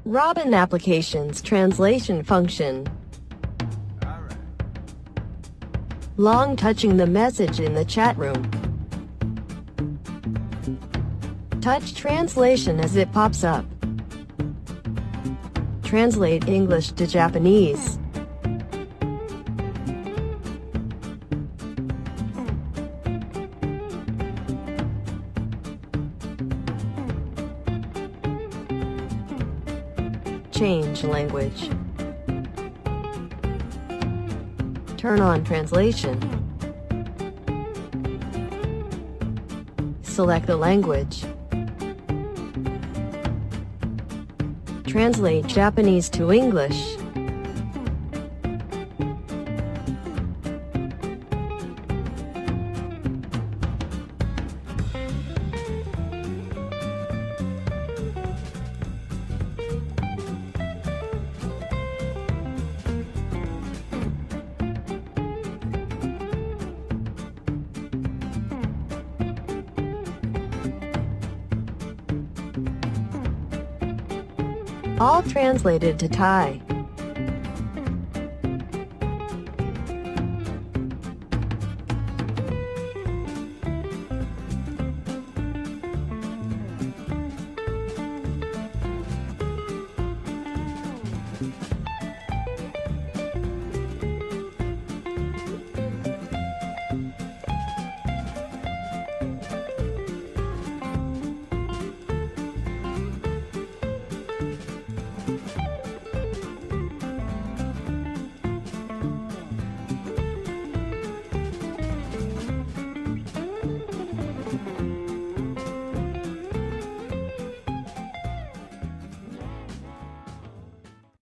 Robin Applications Translation Function. Long touching the message in the chat room. Touch translation as it pops up. Translate English to Japanese. Change language. Turn on translation. Select the language. Translate Japanese to English. All translated to Thai.